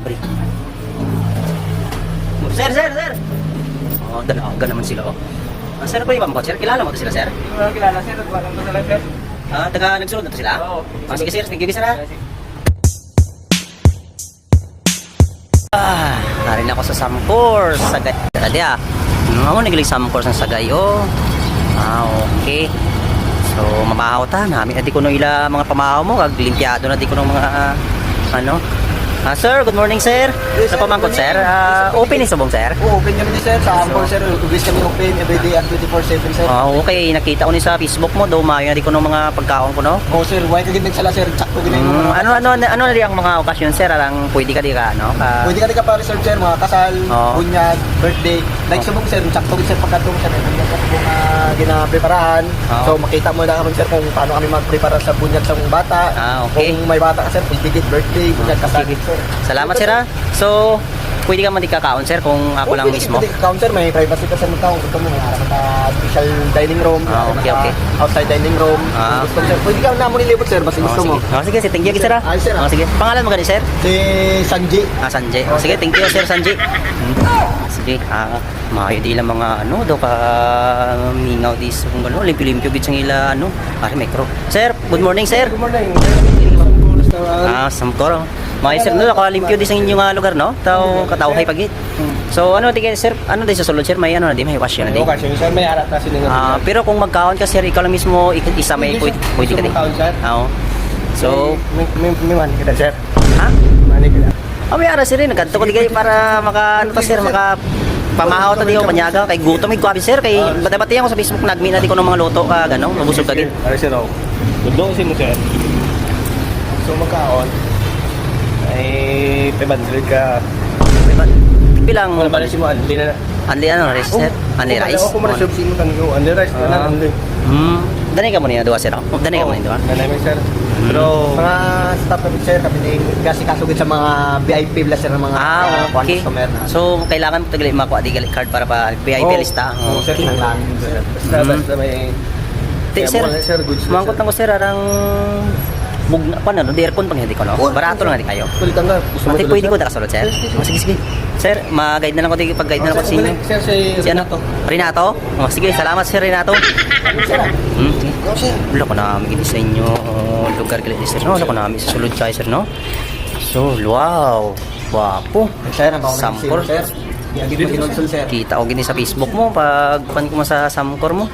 libre. Sir, sir, sir! Oh, dalaga naman sila, oh. Sir, pwede ba mo, sir? Kilala mo to sila, sir? Kilala sir, nagwalang ko sila sir. Taga nagsulod na to sila? Oo. Sige, sir, sige, sir, ha? Narin ako sa Samcor, Sagay. Tadi ako nagilig Samcor sa Sagay, oh. Okay. So, mamahaw ta. Namin na di ko nung ila mga pamahaw mo. Kaglimpyado na di ko nung mga, sir, good morning, sir. Yes, Sa sir, pamangkot, good sir. morning. Open is subong, sir. Oo, open kami sir. Sa Amcor sir, ubis kami open everyday at 24/7 sir. Okay, nakita ko ni sa Facebook mo, daw mayo na di ko nung mga pagkaon ko, no? Oo sir, why ka din sala sir, sakto din yung mga... Ano na di ang mga okasyon, sir? Alang pwede ka di ka, no? Pwede ka din ka pa reserve sir, mga kasal, Oo. bunyag, birthday. Like subong sir, sakto din sir pagkatong sir, nandiyan sa mga ginapreparahan. Oo. So makita mo na kami sir kung paano kami magprepara sa bunyag sa mga bata. Okay. Kung may bata ka sir, pwede din birthday, bunyag, kasal Sige. sir. Salamat, sir, ha? So, pwede ka man di kakaon, sir, kung ako lang mismo. Counter, may privacy ka sa mga gusto mo, may harap ka special dining room, Okay. outside dining room. Gusto mo, sir. Pwede ka na mo nilibot sir, basta gusto mo. Sige, thank you, sir, ha? Ay, sir, Sige. Pangalan mo gani, sir? Si Sanji. Sanjay. Sige, thank you, sir, Sanjay. Sige, maayo di lang mga daw ka mingaw di sa kung limpyo-limpyo gid sang ila pare micro. Sir, good morning, sir. Good morning. Samcor. Maayo, sir, ka limpyo di sang inyong lugar, no? Taw katawhay pagit. So, tigay, sir, di sa sulod, sir, may na di, may wash yun na di. Okay, sir, may harap na sila. Pero kung magkaon ka, sir, ikaw lang mismo isa may pwede ka di. Oo. So, may man kita sir. ha? Mani kita. May ara sir, nagkanto ko digay para sir, pamahaw ta diyo panyaga kay gutom mig kuabi sir kay batay-batay ako sa Facebook nagmi na di ko ng mga luto ka gano, mabusog ka gid. Ari sir, oh. Gusto mo sir. So magkaon ay 500 ka. Bilang Wala ba si mo anli na. anli rice sir? Anli rice. Ako man sub sino tango, anli rice na anli. Dani ka mo niya duwa sir. Dani ka mo niya duwa. Nanay sir. Pero mga staff namin sir, kami din kasi kasugid sa mga VIP plus sir ng mga Okay. customer na. So kailangan mo tagali makuha di card para pa VIP lista. Oo, sir, nang lang. Basta may Sir, sir, good sir. mangkot ko sir arang bugna pa na di aircon pang hindi ko no. Barato lang di kayo. Kulitan ka. Gusto mo Ate, pwede ko nakasulod, sir? Sige. Sir, mag-guide na lang ko, pag-guide na lang ko sa inyo. Sir, Si ano? Renato? Sige, salamat, sir, Renato. Sige. Go sir. Wala ko namin sa inyo lugar kalit, sir. Wala ko namin sa sulod kayo, sir, no? So, wow. Wapo. Sir, ang Samcor. sir. Sir. Kita ko gini sa Facebook mo, pag pan ko sa Samcor mo.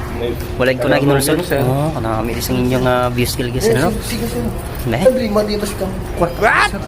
Wala ko na ginulsol. Oo, namin sa inyong view skill, sir, no? Sige, sir. Ne? Sabi, mali ba siya?